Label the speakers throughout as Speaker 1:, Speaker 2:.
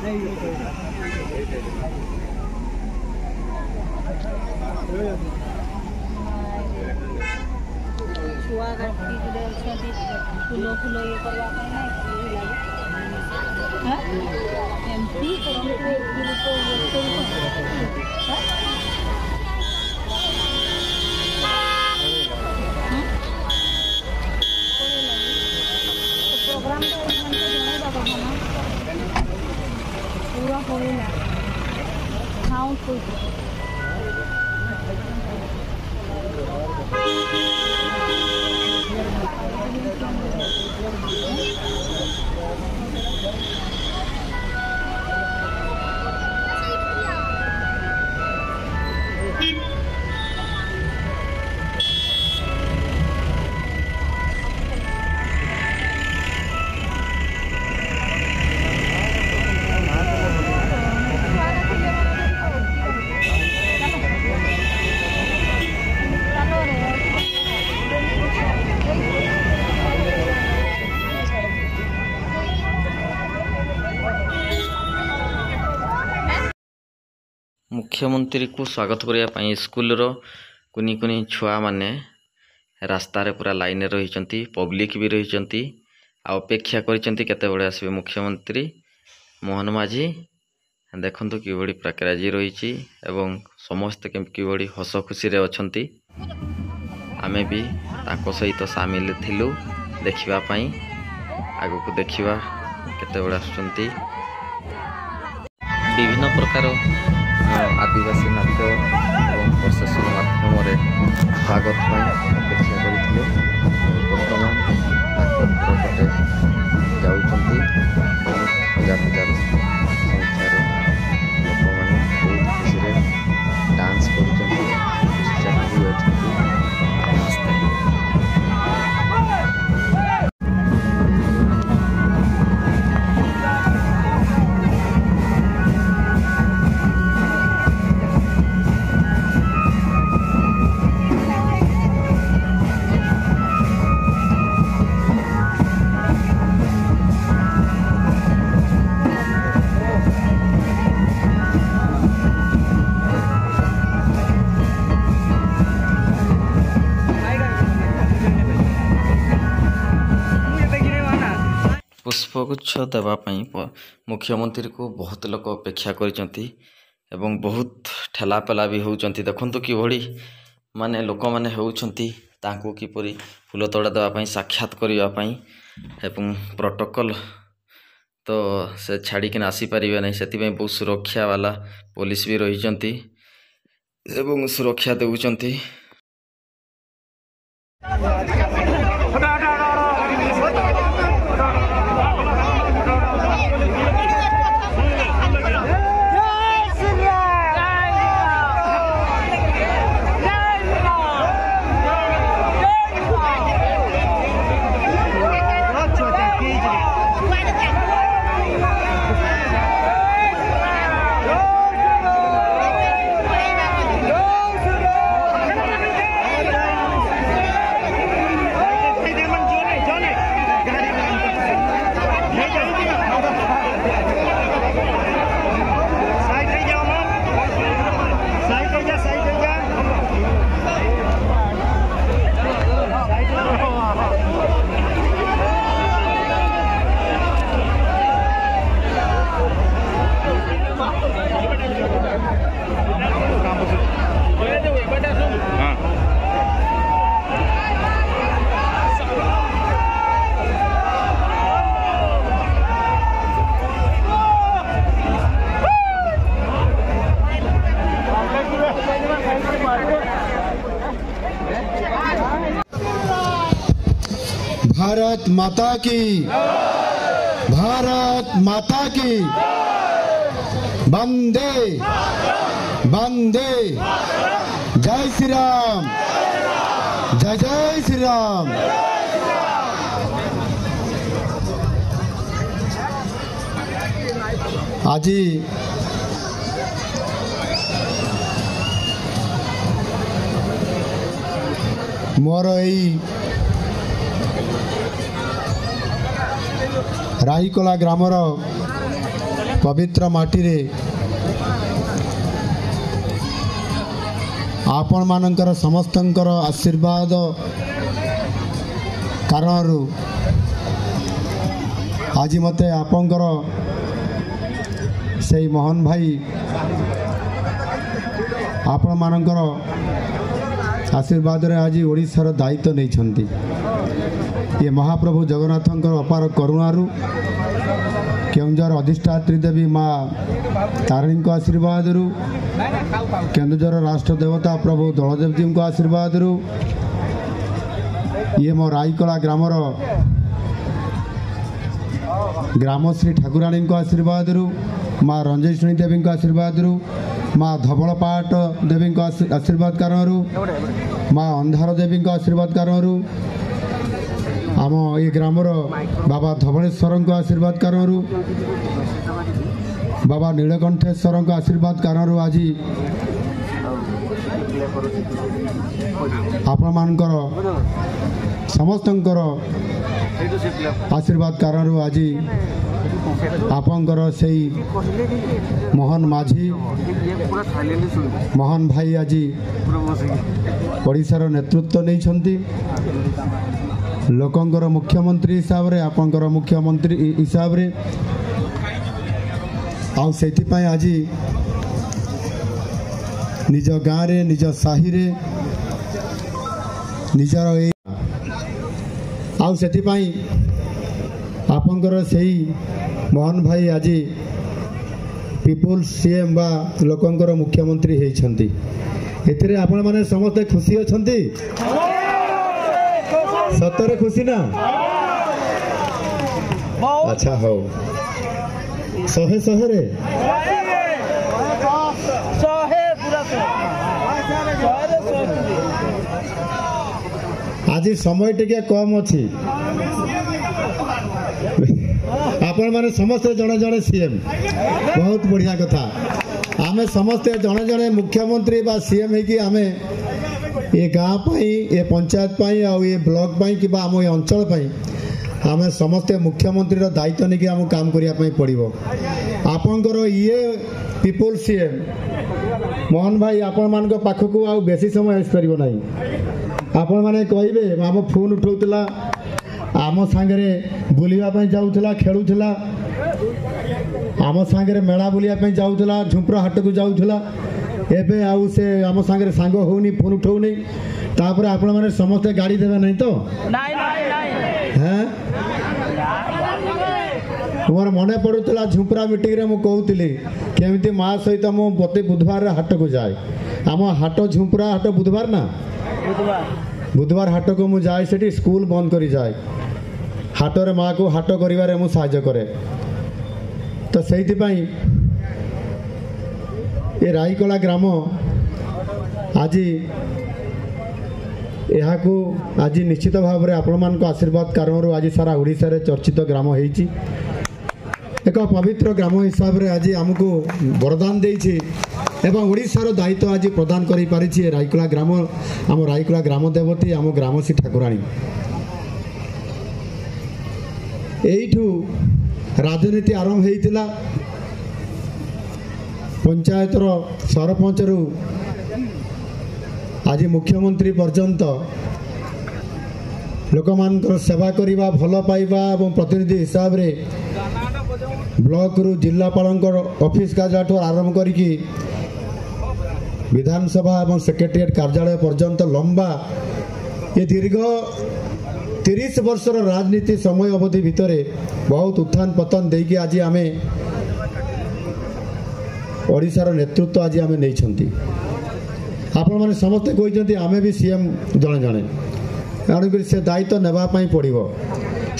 Speaker 1: छुआ फूल फूल ये करवा एमती प्रोग्राम पूरा होना हाँ
Speaker 2: मुख्यमंत्री को स्वागत करने स्कूल कुनी कुनी छुआ माने रास्तार पूरा लाइन रही पब्लिक भी रही अपेक्षा करते आसवे मुख्यमंत्री मोहन माझी देखु कि प्राकराजी रही एवं समस्त कि हस खुशी अच्छा आमे भी ताको सहित सामिल थिलु देखापी आग को देखा केते आसुंती विभिन्न प्रकार आदिवासी नाट्य और प्रशासन माध्यम स्वागत अपेक्षा करते बर्तमान पटे जाऊँगी हजार हजार संख्यार लोक मैंने बहुत खुशी डांस कर पुष्पगुच्छ देवाई मुख्यमंत्री को बहुत लोग अपेक्षा करचंती एवं बहुत ठेलापेला भी होउचंती देखंतु कि भली माने लोक माने होउचंती तांको किपरि फूल तोड़ा देवाई साक्षात करने एवं प्रोटोकॉल तो से छाड़िकिन आसी पारिबे नहीं से बहुत सुरक्षा वाला पुलिस भी रही एवं सुरक्षा देउचंती।
Speaker 3: भारत माता की, भारत माता की, वंदे वंदे, जय श्री राम, जय जय श्री राम। आज मोर राईकोला ग्रामर पवित्र माटी आपण मानकर समस्तंकर आशीर्वाद कारण आज मते आपंकर से मोहन भाई आपण मानकर आशीर्वाद रे आज ओडिशार दायित्व नहीं ये महाप्रभु जगन्नाथंकर अपार करुणारू केन्दुझर अधिष्ठात्री देवी माँ तारिणी को आशीर्वाद केन्दुझर राष्ट्र देवता प्रभु दलदेवजी को आशीर्वाद ये मो राईकला ग्रामर ग्रामश्री ठाकुराणी को आशीर्वाद माँ रंजेश्वरी देवी को आशीर्वाद माँ धवलपाट देवी को आशीर्वाद कारण माँ अंधार देवी को आशीर्वाद कारण आम ये ग्रामर बाबा धवलेश्वर को आशीर्वाद कारण बाबा नीलकंठेश्वर को आशीर्वाद कारण आज आपण मानकर समस्तंकर आशीर्वाद कारण आज आपंकर से मोहन माझी मोहन भाई आज ओडिशार नेतृत्व नहीं लोकंकर मुख्यमंत्री हिसाब रे आपंकर मुख्यमंत्री हिसाब रे आज निज गाँव रे निज साही रे निजर आपंकर से मोहन भाई आज पीपुल्स सीएम बा लोकंकर मुख्यमंत्री होती एथिरे आपण माने समस्त खुशी अछंती सतरे खुशी ना अच्छा हो शहे शहे रे आज समय टिके कम अच्छी आपण माने समस्ते जड़े जड़े सीएम बहुत बढ़िया कथा आमे समस्ते जड़े जड़े मुख्यमंत्री बा सीएम है कि आमे ये गाँव पाई ये पंचायत पाई आउ ये ब्लॉक पाई कि आम ये अंचल पाई आमे समस्ते मुख्यमंत्री दायित्व नहीं कि आम काम करने पड़ो आपंकर ये पीपुल सीएम मोहन भाई आपण मान पाखक आउ बेसी समय आसपार ना आपण मैंने कहे आम फोन उठाऊला आम सांगे बुलापी जाऊला खेलुला आम सांगे मेला बुलापी जाऊला झुंपरा हाट को जाऊला एबे आउ से आम सांगे सांग होनी फोन उठाऊ नहीं तापर आपण मैंने समस्ते गाड़ी देवे नहीं तो हैं मोर मने पड़ूला झुंपरा मीटिंग रे मु कहूली केमिति माँ सहित मु प्रति बुधवार हाट को जाए आम हाट झुंपरा हाट बुधवार ना बुधवार हाट को मु जाए सेठी स्कूल बंद करी जाए हाटरे माँ को हाट करिवारे मु साहाय्य करे तो सेहिति पई ये राईकला ग्राम आज यहाँ को आज निश्चित भाव में आपण मान आशीर्वाद कारण आज सारा ओडिशा रे चर्चित ग्राम होईची एक पवित्र ग्राम हिसाब रे आज आमको वरदान देइछि एवं ओडिशार दायित्व आज प्रदान करि पारिछि राईकला ग्राम आम राईकला ग्राम देवती आम ग्रामश्री ठाकुराणी एइठू राजनीति आरंभ होइतिला पंचायतर सरपंच रु आज मुख्यमंत्री पर्यंत लोक मान सेवा करवा भल पाइबा और प्रतिनिधि हिसाब रे ब्लॉक रु जिलापाल ऑफिस कार्यालय आरंभ करी विधानसभा और सेक्रेटेरिएट कार्यालय पर्यंत लंबा ये दीर्घ 30 वर्षर राजनीति समय अवधि भितर बहुत उत्थान पतन देकी आज आम ओडिशार नेतृत्व आज आम नहीं आपण मैंने समस्ते कहते आमे भी सीएम जड़े जड़े तेणुक से दायित्व नापी पड़ो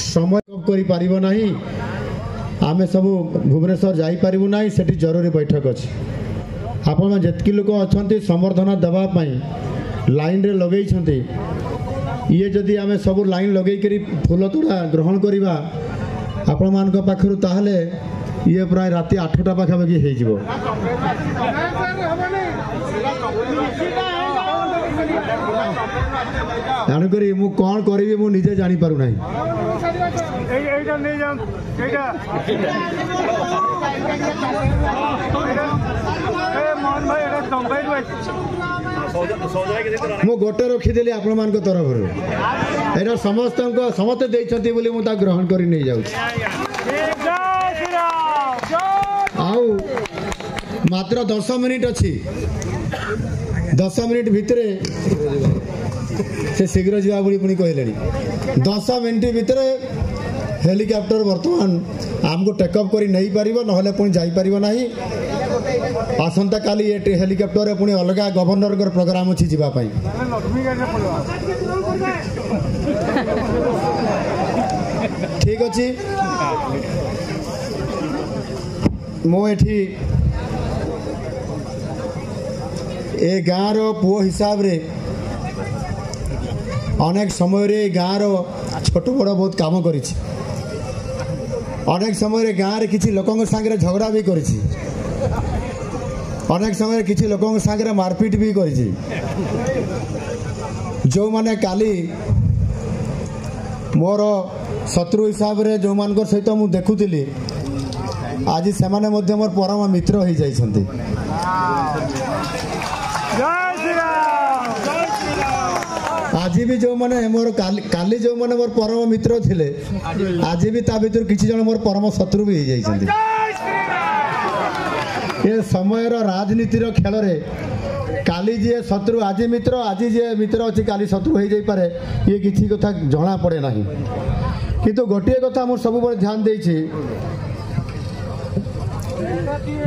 Speaker 3: समय कर नहीं आमे सब भुवनेश्वर जापरू ना से जरूरी बैठक अच्छी आपण जितकी लोक अच्छा समर्थन देवाई लाइन रे लगे ये जदि आमे सब लाइन लगे फूल तोड़ा ग्रहण करवा आपण मान पाखु ताहले ये प्राय राति 8टा पाखापाखि हो ତେଣୁକରି ମୁଁ କ'ଣ କରିବି ମୁଁ ନିଜେ ଜାଣିପାରୁନାହିଁ। ମୁଁ ଗୋଟେ ରଖିଦେଲି ଆପଣମାନଙ୍କ ତରଫରୁ, ଏଇଟା ସମସ୍ତେ ଦେଇଛନ୍ତି ବୋଲି ମୁଁ ତାକୁ ଗ୍ରହଣ କରି ନେଇଯାଉଛି। ଆଉ ମାତ୍ର 10 ମିନିଟ୍ ଅଛି। 10 ମିନିଟ୍ ଭିତରେ ସେ ଶୀଘ୍ର ଯିବା ବୋଲି ପୁଣି କହିଲେଣି। 10 ମିନିଟ୍ ଭିତରେ ହେଲିକପ୍ଟର ବର୍ତ୍ତମାନ ଆମକୁ ଟେକଅପ୍ କରି ନେଇପାରିବ, ନହେଲେ ପୁଣି ଯାଇପାରିବ ନାହିଁ। ଆସନ୍ତା କାଲି ଏ ହେଲିକପ୍ଟରରେ ପୁଣି ଅଲଗା ଗଭର୍ଣ୍ଣରଙ୍କର ପ୍ରୋଗ୍ରାମ ଅଛି ଯିବା ପାଇଁ। ଠିକ୍ ଅଛି, ମୁଁ ଏଠି ଏ ଗାଁର ପୁଅ ହିସାବରେ ଅନେକ ସମୟରେ ଗାଁର ଛୋଟ ବଡ଼ ବହୁତ କାମ କରିଛି। ଅନେକ ସମୟରେ ଗାଁରେ କିଛି ଲୋକଙ୍କ ସାଙ୍ଗରେ ଝଗଡ଼ା ବି କରିଛି। ଅନେକ ସମୟରେ କିଛି ଲୋକଙ୍କ ସାଙ୍ଗରେ ମାରପିଟ ବି କରିଛି। ଯେଉଁମାନେ କାଲି ମୋର ଶତ୍ରୁ ହିସାବରେ ଯେଉଁମାନଙ୍କ ସହିତ ମୁଁ ଦେଖୁଥିଲି, ଆଜି ସେମାନେ ମଧ୍ୟ ମୋର ପରମ ମିତ୍ର ହୋଇଯାଇଛନ୍ତି। ଆଜି ବି ଯେଉଁମାନେ ମୋର କାଲି ଯେଉଁମାନେ ମୋର ପରମ ମିତ୍ର ଥିଲେ, ଆଜି ବି ତା ଭିତରୁ କିଛି ଜଣ ମୋର ପରମ ଶତ୍ରୁ ବି ହୋଇଯାଇଛନ୍ତି। ଏ ସମୟର ରାଜନୀତିର ଖେଳରେ କାଲି ଯିଏ ଶତ୍ରୁ ଆଜି ମିତ୍ର, ଆଜି ଯିଏ ମିତ୍ର ଅଛି କାଲି ଶତ୍ରୁ ହୋଇଯାଇପାରେ, ଇଏ କିଛି କଥା ଜଣାପଡ଼େ ନାହିଁ। କିନ୍ତୁ ଗୋଟିଏ କଥା ମୁଁ ସବୁବେଳେ ଧ୍ୟାନ ଦେଇଛି,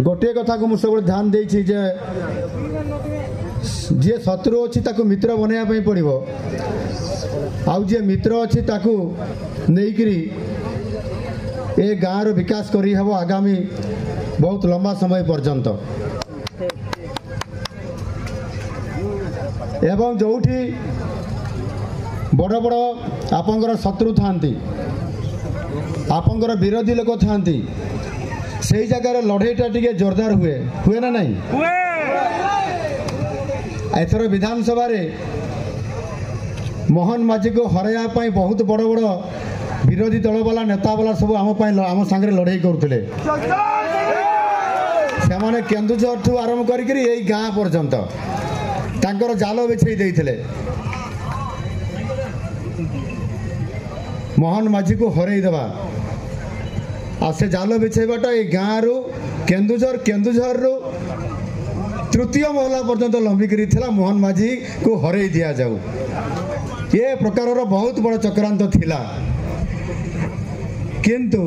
Speaker 3: ଗୋଟିଏ କଥାକୁ ମୁଁ ସବୁବେଳେ ଧ୍ୟାନ ଦେଇଛି ଯେ ଯିଏ ଶତ୍ରୁ ଅଛି ତାକୁ ମିତ୍ର ବନେଇବା ପାଇଁ ପଡ଼ିବ, ଆଉ ଯିଏ ମିତ୍ର ଅଛି ତାକୁ ନେଇକରି ଏ ଗାଁର ବିକାଶ କରିହେବ ଆଗାମୀ ବହୁତ ଲମ୍ବା ସମୟ ପର୍ଯ୍ୟନ୍ତ। ଏବଂ ଯେଉଁଠି ବଡ଼ ବଡ଼ ଆପଣଙ୍କର ଶତ୍ରୁ ଥାଆନ୍ତି, ଆପଣଙ୍କର ବିରୋଧୀ ଲୋକ ଥାଆନ୍ତି, ସେଇ ଜାଗାରେ ଲଢ଼େଇଟା ଟିକେ ଜୋରଦାର ହୁଏ ନା ନାହିଁ? ଏଥର ବିଧାନସଭାରେ ମୋହନ ମାଝୀକୁ ହରାଇବା ପାଇଁ ବହୁତ ବଡ଼ ବଡ଼ ବିରୋଧୀ ଦଳବାଲା ନେତାବାଲା ସବୁ ଆମ ସାଙ୍ଗରେ ଲଢ଼େଇ କରୁଥିଲେ। ସେମାନେ କେନ୍ଦୁଝରଠୁ ଆରମ୍ଭ କରିକିରି ଏଇ ଗାଁ ପର୍ଯ୍ୟନ୍ତ ତାଙ୍କର ଜାଲ ବିଛେଇ ଦେଇଥିଲେ। ମୋହନ ମାଝୀକୁ ହରେଇ ଦେବା, ଆଉ ସେ ଜାଲ ବିଛେଇବାଟା ଏଇ ଗାଁରୁ କେନ୍ଦୁଝରରୁ ତୃତୀୟ ମହଲା ପର୍ଯ୍ୟନ୍ତ ଲମ୍ବିକିରି ଥିଲା। ମୋହନ ମାଝୀକୁ ହରେଇ ଦିଆଯାଉ, ଏ ପ୍ରକାରର ବହୁତ ବଡ଼ ଚକ୍ରାନ୍ତ ଥିଲା। କିନ୍ତୁ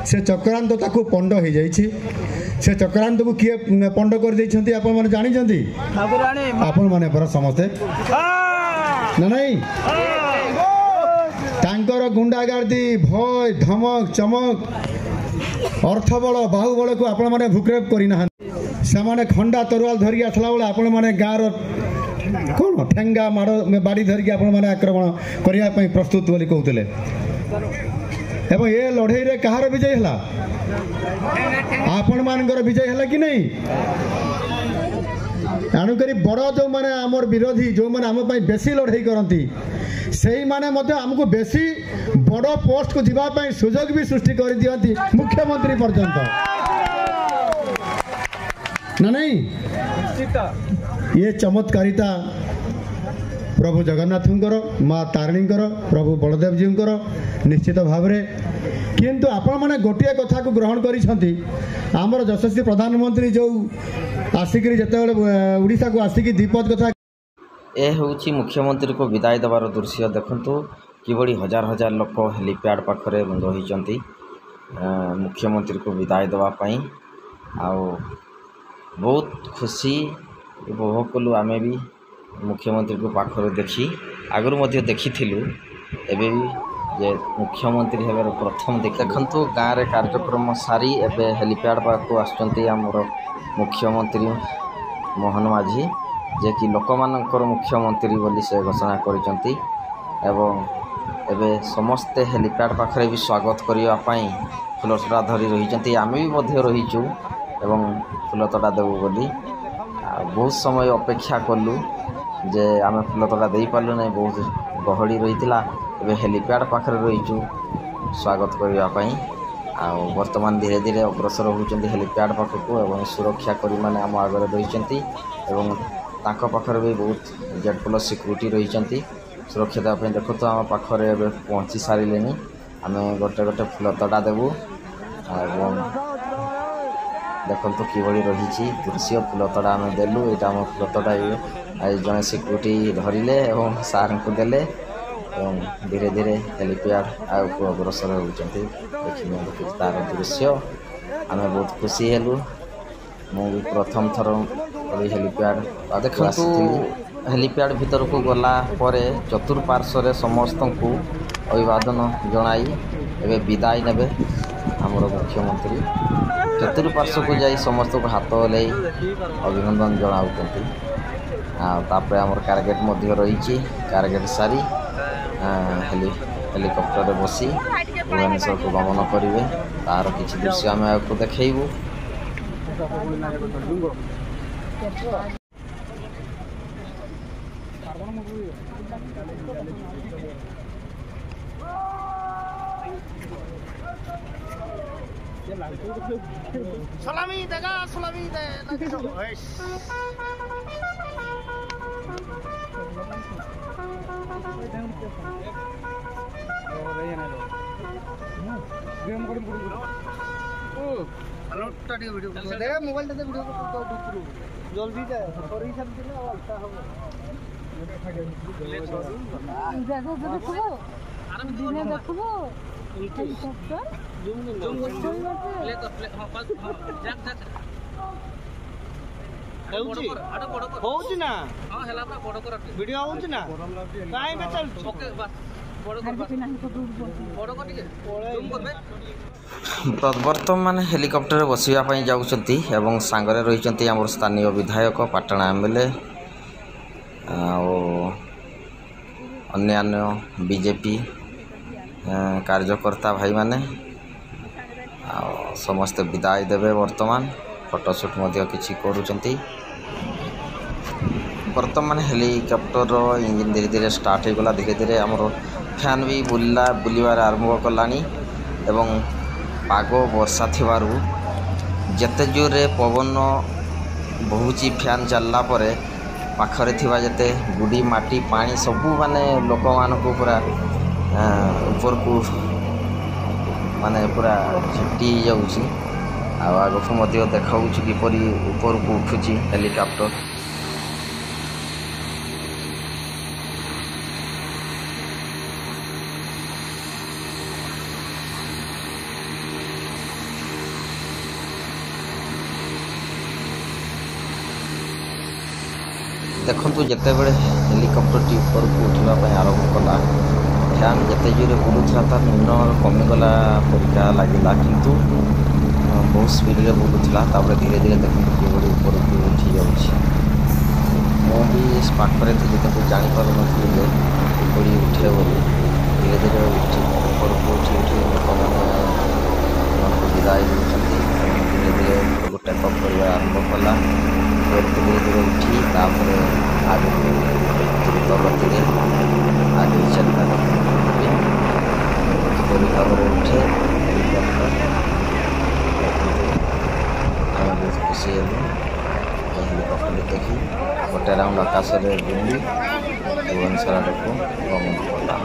Speaker 3: ସେ ଚକ୍ରାନ୍ତ ତାକୁ ପଣ୍ଡ ହୋଇଯାଇଛି। ସେ ଚକ୍ରାନ୍ତକୁ କିଏ ପଣ୍ଡ କରିଦେଇଛନ୍ତି ଆପଣମାନେ ଜାଣିଛନ୍ତି? ଆପଣମାନେ ପରା ସମସ୍ତେ ନା ନାହିଁ? ତାଙ୍କର ଗୁଣ୍ଡାଗାର୍ଦି, ଭୟ, ଧମକ, ଚମକ, ଅର୍ଥବଳ, ବାହୁବଳକୁ ଆପଣମାନେ ଭୂକ୍ରେପ କରିନାହାନ୍ତି। ସେମାନେ ଖଣ୍ଡା ତରୁଆଲ ଧରିକି ଆସିଲା ବେଳେ ଆପଣମାନେ ଗାଁର କ'ଣ ଠେଙ୍ଗା ବାଡ଼ି ଧରିକି ଆପଣମାନେ ଆକ୍ରମଣ କରିବା ପାଇଁ ପ୍ରସ୍ତୁତ ବୋଲି କହୁଥିଲେ। ଏବଂ ଏ ଲଢ଼େଇରେ କାହାର ବିଜୟ ହେଲା? ଆପଣମାନଙ୍କର ବିଜୟ ହେଲା କି ନାହିଁ? ତେଣୁକରି ବଡ଼ ଯେଉଁମାନେ ଆମର ବିରୋଧୀ, ଯେଉଁମାନେ ଆମ ପାଇଁ ବେଶୀ ଲଢ଼େଇ କରନ୍ତି, ସେଇମାନେ ମଧ୍ୟ ଆମକୁ ବେଶୀ ବଡ଼ ପୋଷ୍ଟକୁ ଯିବା ପାଇଁ ସୁଯୋଗ ବି ସୃଷ୍ଟି କରିଦିଅନ୍ତି, ମୁଖ୍ୟମନ୍ତ୍ରୀ ପର୍ଯ୍ୟନ୍ତ ନା ନାହିଁ? ଇଏ ଚମତ୍କାରିତା ପ୍ରଭୁ ଜଗନ୍ନାଥଙ୍କର, ମା ତାରିଣୀଙ୍କର, ପ୍ରଭୁ ବଳଦେବଜୀଙ୍କର ନିଶ୍ଚିତ ଭାବରେ। କିନ୍ତୁ ଆପଣମାନେ ଗୋଟିଏ କଥାକୁ ଗ୍ରହଣ କରିଛନ୍ତି, ଆମର ଯଶସ୍ୱୀ ପ୍ରଧାନମନ୍ତ୍ରୀ ଯେଉଁ ଆସିକିରି ଯେତେବେଳେ ଓଡ଼ିଶାକୁ ଆସିକି ଦ୍ୱିପଦ କଥା,
Speaker 2: ଏ ହେଉଛି ମୁଖ୍ୟମନ୍ତ୍ରୀଙ୍କୁ ବିଦାୟ ଦେବାର ଦୃଶ୍ୟ। ଦେଖନ୍ତୁ କିଭଳି ହଜାର ହଜାର ଲୋକ ହେଲିପ୍ୟାଡ୍ ପାଖରେ ରହିଛନ୍ତି ମୁଖ୍ୟମନ୍ତ୍ରୀଙ୍କୁ ବିଦାୟ ଦେବା ପାଇଁ। ଆଉ ବହୁତ ଖୁସି ଉପଭୋଗ କଲୁ ଆମେ ବି ମୁଖ୍ୟମନ୍ତ୍ରୀଙ୍କୁ ପାଖରୁ ଦେଖି। ଆଗରୁ ମଧ୍ୟ ଦେଖିଥିଲୁ, ଏବେ ବି ଯେ ମୁଖ୍ୟମନ୍ତ୍ରୀ ହେବାର ପ୍ରଥମ ଦେଖନ୍ତୁ ଗାଁରେ କାର୍ଯ୍ୟକ୍ରମ ସାରି ଏବେ ହେଲିପ୍ୟାଡ୍ ପାଖକୁ ଆସୁଛନ୍ତି ଆମର ମୁଖ୍ୟମନ୍ତ୍ରୀ ମୋହନ ମାଝୀ, ଯେ କି ଲୋକମାନଙ୍କର ମୁଖ୍ୟମନ୍ତ୍ରୀ ବୋଲି ସେ ଘୋଷଣା କରିଛନ୍ତି। ଏବଂ ଏବେ ସମସ୍ତେ ହେଲିପ୍ୟାଡ୍ ପାଖରେ ବି ସ୍ୱାଗତ କରିବା ପାଇଁ ଫୁଲତୋଡ଼ା ଧରି ରହିଛନ୍ତି। ଆମେ ବି ମଧ୍ୟ ରହିଛୁ ଏବଂ ଫୁଲତୋଡ଼ା ଦେବୁ ବୋଲି ବହୁତ ସମୟ ଅପେକ୍ଷା କଲୁ। जे आम फुलतोड़ा दे पार्लु ना बहुत गहली रही है हेलीपैड पाखे रहीचु स्वागत करने वर्तमान धीरे धीरे अग्रसर होती हेलीपैड पाखक और सुरक्षाकर्मी मैंने आम आगे रही पाखर भी बहुत जेड प्लस सिक्यूरीटी रही सुरक्षा देवाई देखो तो आम पाखे पहुँची सारे आम गोटे गोटे फुलतोड़ा देवु देखो कि रही दृश्य फुलतोड़ा आम देलु यहाँ आम फुलतोड़ा जड़े सिक्यूरीटी धरिले और सार को देले धीरे धीरे हेलीपैड आगे अग्रसर होती देखिए तार दृश्य आम बहुत खुशी हेलु मुझे प्रथम थर हेलीपैड देखा हेलीपैड भीतर को गला पर चतुर्पार्श्व समस्त को अभिवादन जनाई एवं विदाय नेबे आमर मुख्यमंत्री चतुर्पार्श्व को जाई समस्त को हाथ हल्ई अभिनंदन जनाऊँ तापर आमर कारगेट रही कारगेट सारी हेलिकप्टर बसी भुवनेश्वर को गमन करेंगे तार किसी दृश्य आम आपको देखू
Speaker 4: सलामी देगा सलामी दे मोबाइल जल्दी
Speaker 2: बर्तमान हेलिकप्टर बसवाई जाऊँगी एवं सांगरे रही आम स्थानीय विधायक पाटणा एमएलए अन्यान्य बीजेपी कार्यकर्ता भाई माने समस्ते विदाय देवे वर्तमान फोटोशूट किसी करुँच वर्तमान हेलिकप्टर इंजिन धीरे धीरे स्टार्ट हो गला धीरे धीरे आमर फैन भी बुलवार आरंभ कलानी एवं पाग वर्षा थिबारु जेते जोरे पवन बहुची फैन चलला परे पाखरे थिबा जेते गुडी माटी पानी सबू माने लोक मानकु पूरा ऊपर को माने पूरा झिटी जाउची आगको मध्य देखाउची किपरि ऊपर को उठुची हेलिकप्टर देखु जिते बड़े हेलिकप्टर टी ऊपर को उठापी आरंभ कला फैन जिते जोरे बुलूला तार निम्न कमिगला परीक्षा लगे किंतु बहुत स्पीड रे बुलूला धीरे धीरे देखते किभली ऊपर को उठी जाऊँगी मुझे पाखे थी कि जापर नी उठे बोली धीरे धीरे उठी ऊपर को उठी उठी लोक मैंने विदाय होती धीरे धीरे ऊपर टेकअप कर आरंभ कला धीरे धीरे उठी तापर आगे द्रुत गति आगे चलता किपरि भाव उठे हेलिकप्टर बहुत खुशी हेलु हेलिकप्टर देखी गोटे राउंड आकाश में बुली भुवनेश्वर आड़ को गमन कला